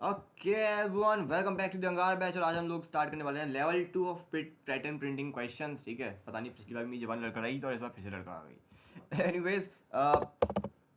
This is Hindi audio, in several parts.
Okay everyone, welcome back to the Angaar batch. और आज हम लोग स्टार्ट करने वाले हैं level 2 of pattern printing questions. ठीक है, पता नहीं पिछली बार मेरी जबान लड़खड़ाई आई तो इस बार फिर से लड़खड़ा आ गई। एनीवेज, अब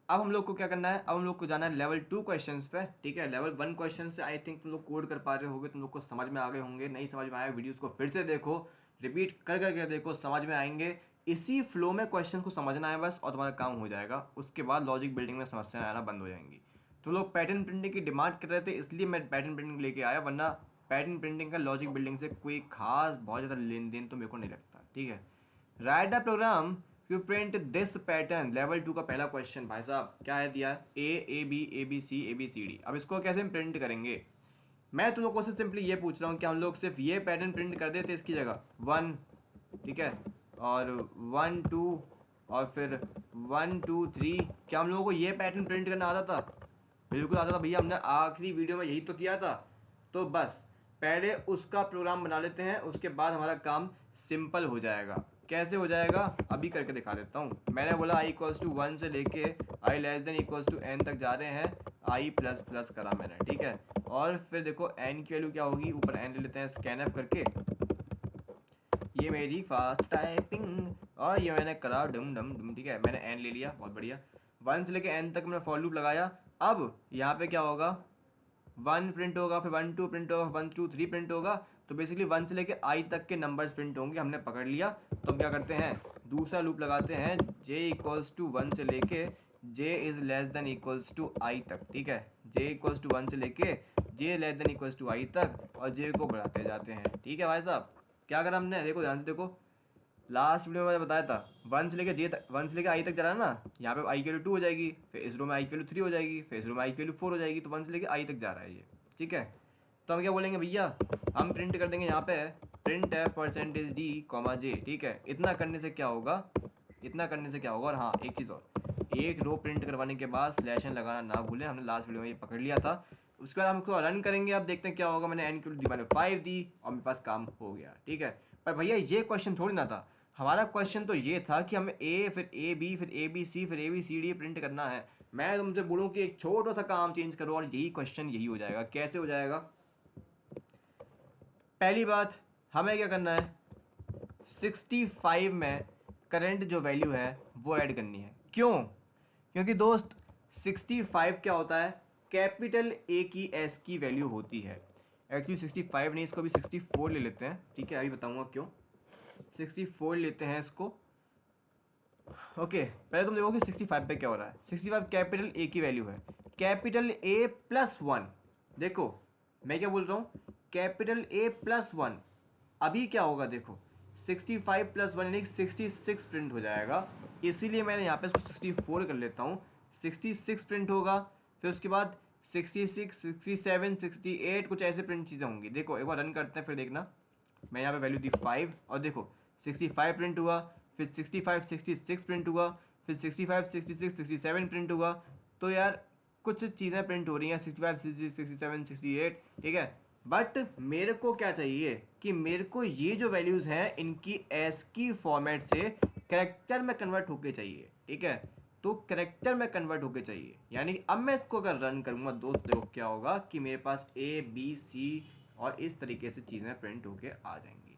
हम लोग को क्या करना है, अब हम लोग को जाना है लेवल 2 क्वेश्चंस पे। ठीक है, लेवल 1 क्वेश्चन से आई थिंक तुम लोग कोड कर पा रहे होगे, तुम लोग को समझ में आ गए होंगे। नहीं समझ में आया वीडियोस को फिर से देखो, रिपीट कर करके देखो, समझ में आएंगे। इसी फ्लो में क्वेश्चन को समझना है बस, और तुम्हारा काम हो जाएगा। उसके बाद लॉजिक बिल्डिंग में समस्याएं आना बंद हो जाएंगी। तो लोग पैटर्न प्रिंटिंग की डिमांड कर रहे थे, इसलिए मैं पैटर्न प्रिंटिंग लेके आया, वरना पैटर्न प्रिंटिंग का लॉजिक बिल्डिंग से कोई खास बहुत ज़्यादा लेन देन तो मेरे को नहीं लगता। ठीक है, write the program you print this pattern. Level 2 का पहला क्वेश्चन भाई साहब क्या है दिया, ए बी सी डी। अब इसको कैसे हम प्रिंट करेंगे? मैं तुम लोगों से सिंपली ये पूछ रहा हूँ कि हम लोग सिर्फ ये पैटर्न प्रिंट कर देते इसकी जगह 1, ठीक है, और 1 2, और फिर 1 2 3। क्या हम लोगों को ये पैटर्न प्रिंट करना आता था? बिल्कुल आता था भैया, हमने आखिरी वीडियो में यही तो किया था। तो बस पहले उसका प्रोग्राम बना लेते हैं, उसके बाद हमारा काम सिंपल हो जाएगा। कैसे हो जाएगा अभी करके दिखा देता हूँ। मैंने बोला आई इक्वल्स टू 1 से लेके I less than equals to N तक जा रहे हैं, आई प्लस प्लस करा मैंने। ठीक है, और फिर देखो एन की वैल्यू क्या होगी, ऊपर एन ले लेते हैं स्कैन एफ करके। ये मेरी फास्ट टाइपिंग, और ये मैंने करा डम डम डम। ठीक है, मैंने एन ले लिया, बहुत बढ़िया। 1 से लेके एन तक मैंने फॉर लूप लगाया। अब यहाँ पे क्या होगा, 1 प्रिंट होगा, फिर 1 2 प्रिंट होगा, 1 2 3 प्रिंट होगा। तो बेसिकली 1 से लेके आई तक के नंबर्स प्रिंट होंगे, हमने पकड़ लिया। तो हम क्या करते हैं, दूसरा लूप लगाते हैं, जे इक्वल्स टू 1 से लेके J is less than equals to I तक। ठीक है, जे इक्वल्स टू 1 से लेके J less than equals to I तक, और जे को बढ़ाते जाते हैं। ठीक है भाई साहब, क्या करा हमने, देखो ध्यान से देखो। लास्ट वीडियो में मैंने बताया था 1 से लेके जे तक, 1 से लेके आई तक जा रहा है ना, यहाँ पे आई की वैल्यू 2 हो जाएगी, फिर इस रो में आई की वैल्यू 3 हो जाएगी, फिर इस रो में आई की वैल्यू 4 हो जाएगी। तो 1 से लेके आई तक जा रहा है ये। ठीक है, तो हम क्या बोलेंगे भैया, हम प्रिंट कर देंगे यहाँ पे प्रिंट है परसेंटेज डी कॉमा जे। ठीक है, इतना करने से क्या होगा, इतना करने से क्या होगा। और हाँ, एक चीज़ और, एक रो प्रिंट करवाने के बाद स्लैश एन लगाना ना भूलें, हमने लास्ट वीडियो में ये पकड़ लिया था। उसके बाद हम इसको रन करेंगे, अब देखते हैं क्या होगा। मैंने एन की वैल्यू मैंने 5 दी और मेरे पास काम हो गया। ठीक है, पर भैया ये क्वेश्चन थोड़ी ना था, हमारा क्वेश्चन तो ये था कि हमें ए, फिर ए बी, फिर ए बी सी, फिर A B C D print करना है। मैं तुमसे बोलूँ कि एक छोटा सा काम चेंज करो और यही क्वेश्चन यही हो जाएगा। कैसे हो जाएगा? पहली बात, हमें क्या करना है, 65 में करंट जो वैल्यू है वो ऐड करनी है। क्यों? क्योंकि दोस्त 65 क्या होता है, कैपिटल ए की एस की वैल्यू होती है। एक्चुअली 65 नहीं, इसको भी 64 ले लेते हैं। ठीक है, अभी बताऊंगा क्यों। 64 लेते हैं इसको। ओके, पहले तुम देखो कि 65 पे क्या हो रहा है। 65 कैपिटल ए की वैल्यू है, कैपिटल ए प्लस 1। देखो मैं क्या बोल रहा हूँ, कैपिटल ए प्लस 1। अभी क्या होगा देखो, 65 प्लस 1 यानी 66 प्रिंट हो जाएगा। इसीलिए मैंने यहाँ पे इसको 64 कर लेता हूँ। 66 प्रिंट होगा, फिर उसके बाद 66 67 68 कुछ ऐसे प्रिंट चीज़ें होंगी। देखो एक बार रन करते हैं फिर देखना। मैं यहाँ पे वैल्यू दी 5 और देखो 65 प्रिंट हुआ, फिर 65 66 प्रिंट हुआ, फिर 65 66 67 प्रिंट हुआ। तो यार कुछ चीज़ें प्रिंट हो रही हैं, 65 66 67 68। ठीक है, बट मेरे को क्या चाहिए कि मेरे को ये जो वैल्यूज़ हैं इनकी एस की फॉर्मेट से करेक्टर में कन्वर्ट होके चाहिए। ठीक है, तो करेक्टर में कन्वर्ट होके चाहिए, यानी कि अब मैं इसको अगर रन करूंगा दोस्त, देखो क्या होगा कि मेरे पास ए बी सी और इस तरीके से चीज़ें प्रिंट होके आ जाएंगी।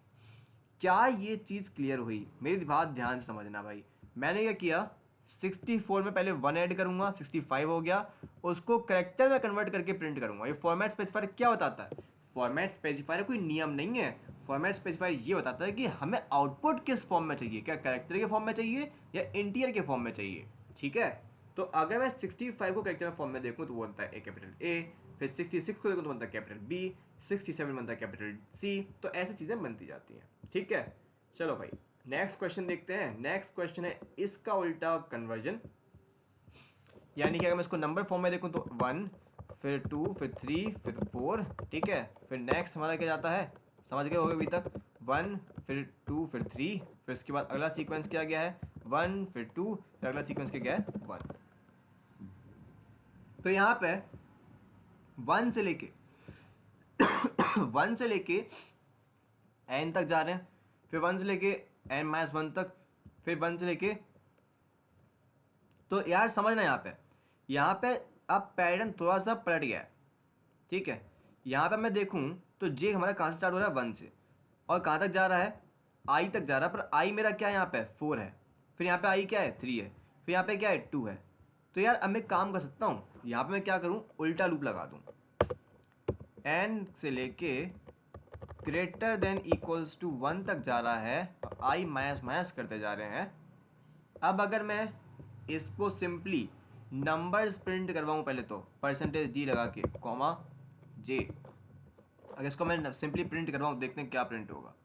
क्या ये चीज़ क्लियर हुई? मेरी बात ध्यान से समझना भाई। मैंने क्या किया, 64 में पहले 1 ऐड करूंगा, 65 हो गया, उसको करेक्टर में कन्वर्ट करके प्रिंट करूंगा। ये फॉर्मेट स्पेसिफायर क्या बताता है? फॉर्मेट स्पेसिफायर कोई नियम नहीं है। फॉर्मेट स्पेसिफायर ये बताता है कि हमें आउटपुट किस फॉर्म में चाहिए, क्या करेक्टर के फॉर्म में चाहिए या इंटीजर के फॉर्म में चाहिए। ठीक है, तो अगर मैं 65 को करेक्टर फॉर्म में देखूँ तो वो बनता है ए कैपिटल ए, फिर 66 को देखूँ तो बनता है कैपिटल बी, 67 बनता है कैपिटल सी। तो ऐसी चीज़ें बनती जाती हैं। ठीक है, चलो भाई नेक्स्ट क्वेश्चन देखते हैं। नेक्स्ट क्वेश्चन है इसका उल्टा कन्वर्जन, यानी कि अगर मैं इसको नंबर फॉर्म में देखूँ तो 1, फिर 2, फिर 3, फिर 4। ठीक है, फिर नेक्स्ट हमारा क्या जाता है, समझ गए होगे अभी तक, 1, फिर 2, फिर 3, फिर इसके बाद अगला सीक्वेंस क्या गया है, 1, फिर 2, फिर अगला सीक्वेंस क्या गया है 1। तो यहाँ पे 1 से लेके 1 से लेके n तक जा रहे हैं, फिर 1 से लेके n-1 तक, फिर 1 से लेके, तो यार समझना यहाँ पे अब पैटर्न थोड़ा सा पलट गया है। ठीक है, यहाँ पे मैं देखूँ तो जे हमारा कहाँ से स्टार्ट हो रहा है 1 से, और कहाँ तक जा रहा है आई तक जा रहा है, पर आई मेरा क्या है यहाँ पे 4 है, फिर यहाँ पे आई क्या है 3 है, फिर यहाँ पे क्या है 2 है। तो यार अब मैं काम कर सकता हूँ, यहाँ पे मैं क्या करूँ, उल्टा लूप लगा दूँ, एन से लेके ग्रेटर देन इक्वल्स टू 1 तक जा रहा है, आई माइनस माइनस करते जा रहे हैं। अब अगर मैं इसको सिंपली नंबर्स प्रिंट करवाऊँ पहले तो परसेंटेज डी लगा के कॉमा जे, अगर इसको मैं सिंपली प्रिंट करवाऊँ देखते हैं क्या प्रिंट होगा।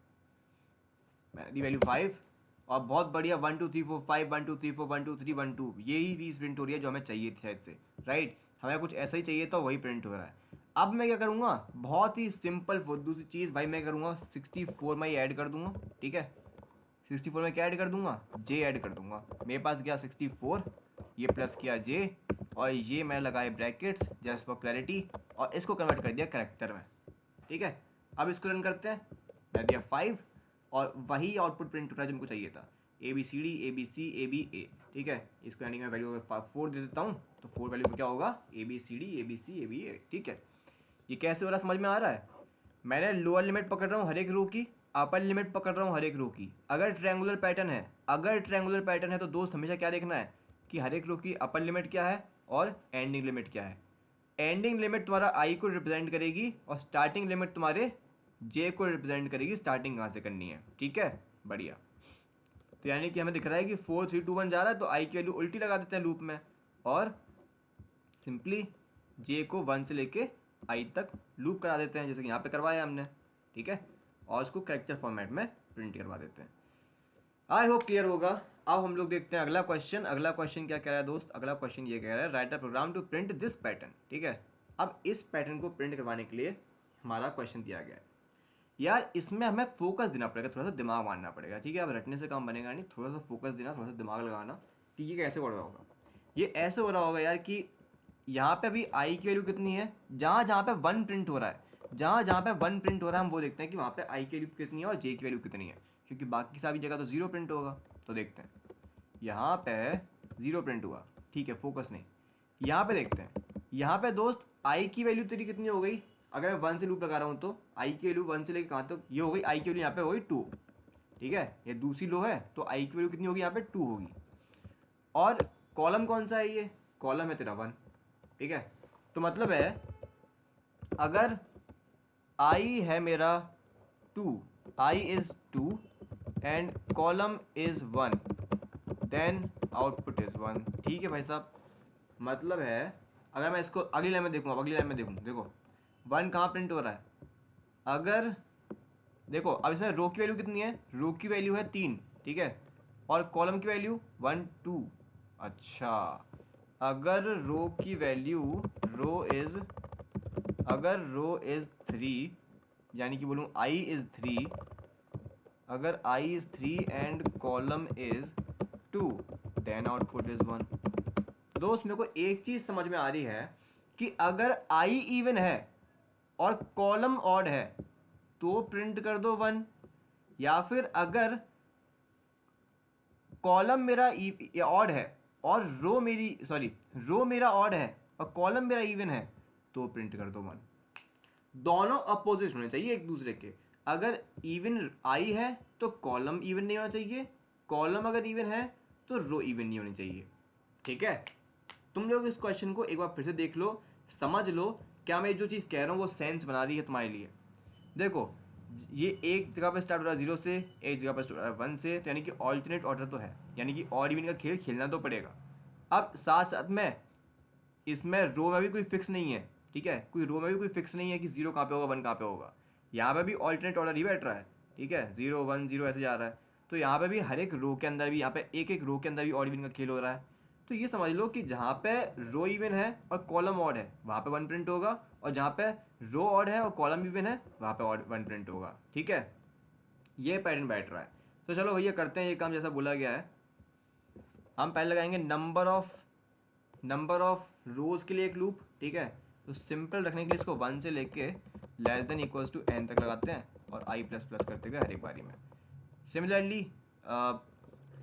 मैंने दी वैल्यू 5 और बहुत बढ़िया 1 2 3 4 5 1 2 3 4 1 2 3 1 2 यही चीज़ प्रिंट हो रही है जो हमें चाहिए थी शायद से, राइट, हमें कुछ ऐसा ही चाहिए था, वही प्रिंट हो रहा है। अब मैं क्या करूँगा, बहुत ही सिंपल दूसरी चीज़ भाई मैं करूँगा 64 में ऐड कर दूंगा, ठीक है, 64 में क्या ऐड कर दूंगा, जे ऐड कर दूंगा। मेरे पास गया 64, ये प्लस किया जे, और ये मैं लगाए ब्रैकेट्स जस्ट फॉर क्लैरिटी, और इसको कन्वर्ट कर दिया कैरेक्टर में, ठीक है। अब इसको रन करते हैं, मैं दिया 5 और वही आउटपुट प्रिंट हो रहा है जो हमको चाहिए था, A B C D A B C A B A, ठीक है। इसको यानी मैं वैल्यू 4 दे देता हूँ, तो 4 वैल्यू में क्या होगा, A B C D A B C A B A, ठीक है। ये कैसे हो रहा समझ में आ रहा है, मैंने लोअर लिमिट पकड़ रहा हूँ हर एक रो की, अपर लिमिट पकड़ रहा हूँ हर एक रो की। अगर ट्रायंगुलर पैटर्न है, अगर ट्रायंगुलर पैटर्न है तो दोस्त हमेशा क्या देखना है कि हर एक रो की अपर लिमिट क्या है और एंडिंग लिमिट क्या है। एंडिंग लिमिट तुम्हारा आई को रिप्रेजेंट करेगी और स्टार्टिंग लिमिट तुम्हारे जे को रिप्रेजेंट करेगी, स्टार्टिंग कहाँ से करनी है, ठीक है, बढ़िया। तो यानी कि हमें दिख रहा है कि 4 3 2 1 जा रहा है, तो आई की वैल्यू उल्टी लगा देते हैं लूप में, और सिंपली जे को 1 से लेके आई तक लूप करा देते हैं, जैसे कि यहाँ पे करवाया हमने, ठीक है, और उसको कैरेक्टर फॉर्मेट में प्रिंट करवा देते हैं। आई होप क्लियर होगा। अब हम लोग देखते हैं अगला क्वेश्चन। अगला क्वेश्चन क्या कह रहा है दोस्त, अगला क्वेश्चन ये कह रहा है write a program to print this pattern, ठीक है। अब इस पैटर्न को प्रिंट करवाने के लिए हमारा क्वेश्चन दिया गया है, यार इसमें हमें फोकस देना पड़ेगा, थोड़ा सा दिमाग मारना पड़ेगा, ठीक है। अब रटने से काम बनेगा नहीं, थोड़ा सा फोकस देना, थोड़ा सा दिमाग लगाना कि ये कैसे हो रहा होगा। ये ऐसे हो रहा होगा यार कि यहाँ पे अभी आई की वैल्यू कितनी है, जहाँ जहाँ पे 1 प्रिंट हो रहा है, जहाँ जहाँ पे 1 प्रिंट हो रहा है हम वो देखते हैं कि वहाँ पे आई की वैल्यू कितनी है और जे की वैल्यू कितनी है, क्योंकि बाकी सारी जगह तो 0 प्रिंट होगा। तो देखते हैं, यहाँ पे 0 प्रिंट हुआ, ठीक है, फोकस नहीं। यहाँ पे देखते हैं, यहाँ पे दोस्त आई की वैल्यू तेरी कितनी हो गई, अगर मैं 1 से लूप लगा रहा हूँ तो आई की वैल्यू 1 से लेकर कहाँ तक ये हो गई, आई की वैल्यू यहाँ पे हो गई 2, ठीक है, ये दूसरी लो है, तो आई की वैल्यू कितनी होगी यहाँ पे 2 होगी। और कॉलम कौन सा है, ये कॉलम है तेरा 1, ठीक है। तो मतलब है अगर आई है मेरा 2, I is 2 and column is 1, then output is 1, ठीक है भाई साहब। मतलब है अगर मैं इसको अगली लाइन में देखूँ, अब अगली लाइन में देखूँ, देखो 1 कहाँ प्रिंट हो रहा है, अगर देखो अब इसमें रो की वैल्यू कितनी है, रो की वैल्यू है 3, ठीक है, और कॉलम की वैल्यू 1 2। अच्छा, अगर रो की वैल्यू अगर रो इज 3, यानी कि बोलूँ आई इज 3, अगर I is 3 and column is 2, then output is 1। दोस्त मेरे को एक चीज समझ में आ रही है कि अगर आई इवन है और कॉलम ऑड है तो प्रिंट कर दो 1, या फिर अगर कॉलम मेरा ऑड है और रो मेरा ऑड है और कॉलम मेरा इवन है तो प्रिंट कर दो 1। दोनों अपोजिट होने चाहिए एक दूसरे के। अगर इवन आई है तो कॉलम इवन नहीं होना चाहिए, कॉलम अगर इवन है तो रो इवन नहीं होनी चाहिए, ठीक है। तुम लोग इस क्वेश्चन को एक बार फिर से देख लो, समझ लो क्या मैं जो चीज़ कह रहा हूँ वो सेंस बना रही है तुम्हारे लिए। देखो ये एक जगह पर स्टार्ट हो रहा है 0 से, एक जगह पर स्टार्ट हो रहा है 1 से, तो यानी कि ऑल्टरनेट ऑर्डर तो है, यानी कि ऑड इवन का खेल खेलना तो पड़ेगा। अब साथ साथ में इसमें रो में भी कोई फिक्स नहीं है, ठीक है, कोई रो में भी कोई फिक्स नहीं है कि 0 कहाँ पे होगा 1 कहाँ पे होगा, यहाँ पे भी ऑल्टरनेट ऑर्डर ही बैठ रहा है, ठीक है, 0 1 0 ऐसे जा रहा है। तो यहाँ पे भी हर एक रो के अंदर भी, यहाँ पे एक एक रो के अंदर भी ऑड इवन का खेल हो रहा है। तो ये समझ लो कि जहाँ पे रो इवन है और कॉलम ऑड है वहाँ पे 1 प्रिंट होगा, और जहाँ पे रो ऑड है और कॉलम इवन है वहाँ पे ऑड 1 प्रिंट होगा, ठीक है। ये पैटर्न बैठ रहा है। तो चलो भैया करते हैं ये काम जैसा बोला गया है। हम पहले लगाएंगे नंबर ऑफ रोज के लिए एक लूप, ठीक है। तो सिंपल रखने के लिए इसको 1 से लेके less than equals to n तक लगाते हैं और i प्लस प्लस करते गए हर एक बारी में। सिमिलरली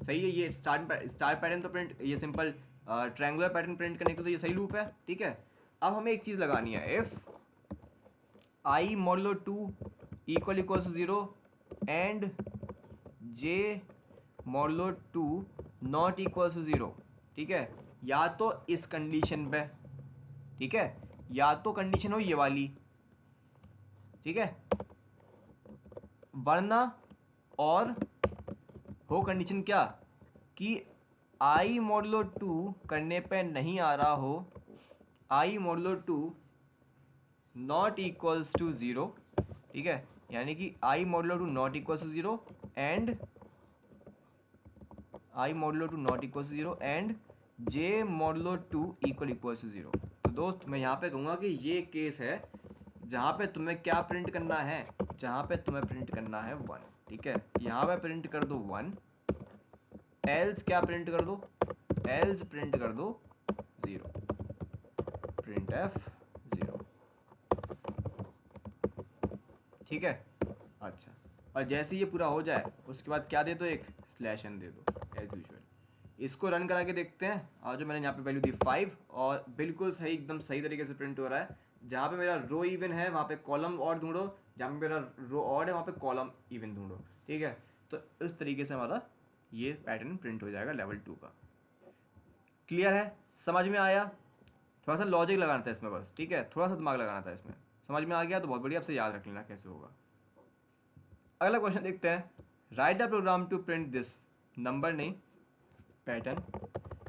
सही है, ये स्टार पैटर्न तो प्रिंट, ये सिंपल ट्रायंगुलर पैटर्न प्रिंट करने के तो ये सही लूप है, ठीक है। अब हमें एक चीज़ लगानी है, if I modulo 2 equals to 0 and J modulo 2 not equals to 0, ठीक है, या तो इस कंडीशन पे, ठीक है, या तो कंडीशन हो ये वाली, ठीक है, वरना और हो कंडीशन क्या कि आई मॉडुलो 2 करने पे नहीं आ रहा हो, I modulo 2 not equals to 0, ठीक है, यानी कि I modulo 2 not equals to 0 and I modulo 2 not equals to 0 and J modulo 2 equals to 0। तो दोस्त मैं यहाँ पे कहूँगा कि ये केस है जहाँ पे तुम्हें क्या प्रिंट करना है, जहाँ पे तुम्हें प्रिंट करना है 1, ठीक है, यहाँ पे प्रिंट कर दो 1, एल्स क्या प्रिंट कर दो, एल्स प्रिंट कर दो 0, प्रिंट एफ 0, ठीक है। अच्छा, और जैसे ये पूरा हो जाए उसके बाद क्या दे दो, एक स्लैश एन दे दो एज यूजुअल। इसको रन करा के देखते हैं। और जो मैंने यहाँ पे वैल्यू दी 5 और बिल्कुल सही, एकदम सही तरीके से प्रिंट हो रहा है। जहाँ पे मेरा रो इवन है वहाँ पे कॉलम और ढूंढो, जहाँ पे मेरा रो ऑड है वहाँ पे कॉलम इवन ढूंढो, ठीक है। तो इस तरीके से हमारा ये पैटर्न प्रिंट हो जाएगा लेवल 2 का। क्लियर है, समझ में आया? थोड़ा सा लॉजिक लगाना था इसमें बस, ठीक है, थोड़ा सा दिमाग लगाना था इसमें। समझ में आ गया तो बहुत बढ़िया, आपसे याद रख लेना कैसे होगा। अगला क्वेश्चन देखते हैं। Write the program to print this, number नहीं पैटर्न,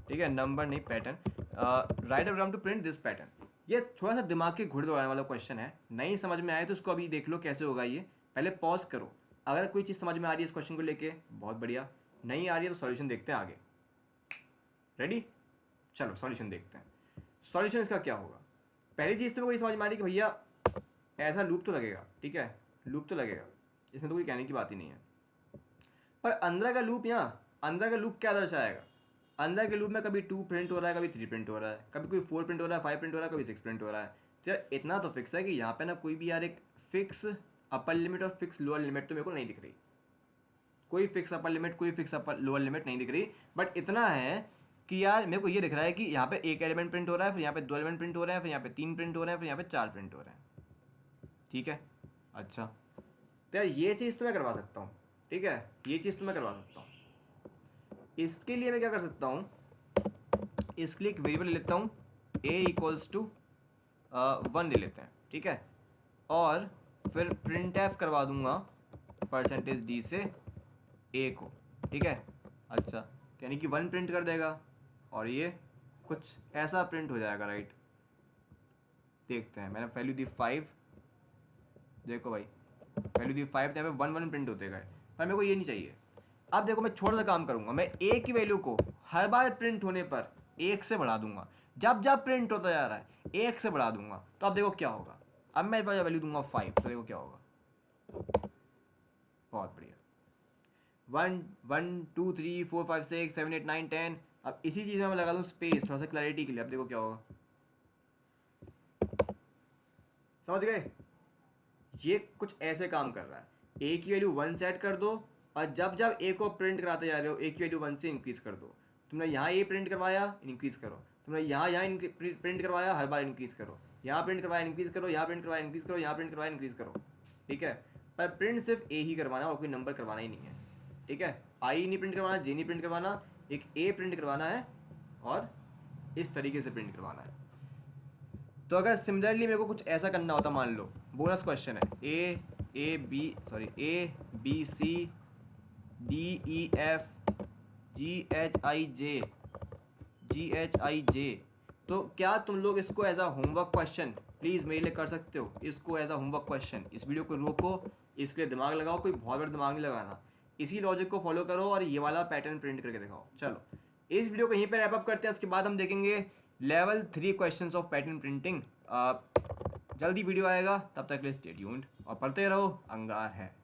ठीक है, नंबर नहीं pattern, write the program to print this pattern. ये थोड़ा सा दिमाग के घुड़ दौड़ाने वाला क्वेश्चन है। नहीं समझ में आए तो इसको अभी देख लो कैसे होगा ये। पहले पॉज करो, अगर कोई चीज़ समझ में आ रही है इस क्वेश्चन को लेके बहुत बढ़िया, नहीं आ रही है तो सॉल्यूशन देखते हैं आगे। रेडी, चलो सॉल्यूशन देखते हैं। सॉल्यूशन इसका क्या होगा? पहली चीज़ तो कोई समझ में आ रही कि भैया ऐसा लूप तो लगेगा, ठीक है, लूप तो लगेगा, इसमें तो कोई कहने की बात ही नहीं है। पर अंदर का लूप, यहाँ अंदर का लूप क्या दर्शाएगा? अंदर के लूप में कभी 2 प्रिंट हो रहा है, कभी 3 प्रिंट हो रहा है, कभी कोई 4 प्रिंट हो रहा है, 5 प्रिंट हो रहा है, कभी 6 प्रिंट हो रहा है। तो यार इतना तो फिक्स है कि यहाँ पे ना कोई भी यार एक फिक्स अपर लिमिट और फिक्स लोअर लिमिट तो मेरे को नहीं दिख रही। कोई फिक्स अपर लिमिट, कोई फिक्स अपर लोअर लिमिट नहीं दिख रही। बट इतना है कि यार मेरे को ये दिख रहा है कि यहाँ पे एक एलिमेंट प्रिंट हो रहा है, फिर यहाँ पे 2 एलिमेंट प्रिंट हो रहे हैं, फिर यहाँ पे 3 प्रिंट हो रहे हैं, फिर यहाँ पे 4 प्रिंट हो रहे हैं, ठीक है। अच्छा, तो यार ये चीज़ तो मैं करवा सकता हूँ, ठीक है, ये चीज़ तो मैं करवा सकता हूँ। इसके लिए मैं क्या कर सकता हूँ, इसके लिए एक वेरिएबल ले लेता हूँ a इक्वल्स टू 1 ले लेते हैं, ठीक है, और फिर प्रिंट एफ करवा दूंगा %d से a को, ठीक है। अच्छा, यानी कि 1 प्रिंट कर देगा और ये कुछ ऐसा प्रिंट हो जाएगा, राइट। देखते हैं, मैंने वैल्यू दी 5, देखो भाई वैल्यू दी 5, यहाँ पे 1 प्रिंट होते गए, पर मेरे को ये नहीं चाहिए। अब देखो मैं छोटा सा काम करूंगा, मैं a की वैल्यू को हर बार प्रिंट होने पर 1 से बढ़ा दूंगा। जब जब प्रिंट होता जा रहा है 1 से बढ़ा दूंगा, तो अब देखो क्या होगा। अब मैं वैल्यू दूंगा 5, तो देखो क्या होगा। बहुत बढ़िया, 1 1 2 3 4 5 6 7 8 9 10। अब इसी चीज़ में मैं लगा दूँ स्पेस, थोड़ा सा क्लैरिटी के लिए। अब देखो क्या होगा, समझ गए? ये कुछ ऐसे काम कर रहा है। a की वैल्यू 1 सेट कर दो और जब जब a को प्रिंट कराते जा रहे हो a की वैल्यू 1 से इंक्रीज कर दो। तुमने यहाँ a प्रिंट करवाया, इंक्रीज करो। तुमने यहाँ प्रिंट करवाया, हर बार इंक्रीज करो। यहाँ प्रिंट करवाया, इंक्रीज करो। यहाँ प्रिंट करवाया, इंक्रीज करो। यहाँ प्रिंट करवाया, इंक्रीज करो, ठीक है। पर प्रिंट सिर्फ a ही करवाना और कोई नंबर करवाना ही नहीं है, ठीक है। i नहीं प्रिंट करवाना, j नहीं प्रिंट करवाना, एक a प्रिंट करवाना है और इस तरीके से प्रिंट करवाना है। तो अगर सिमिलरली मेरे को कुछ ऐसा करना होता, मान लो बोनस क्वेश्चन है A B C D E F G H I J, तो क्या तुम लोग इसको as a homework question please मेरे लिए कर सकते हो? इसको एज अ होमवर्क क्वेश्चन, इस वीडियो को रोको, इसके लिए दिमाग लगाओ, कोई बहुत बड़ा दिमाग नहीं लगाना, इसी लॉजिक को फॉलो करो और ये वाला पैटर्न प्रिंट करके दिखाओ। चलो इस वीडियो को यहीं पर रैप अप करते हैं, उसके बाद हम देखेंगे level 3 questions of pattern printing. जल्दी वीडियो आएगा, तब तक के लिए स्टे ट्यून्ड और पढ़ते रहो, अंगार है।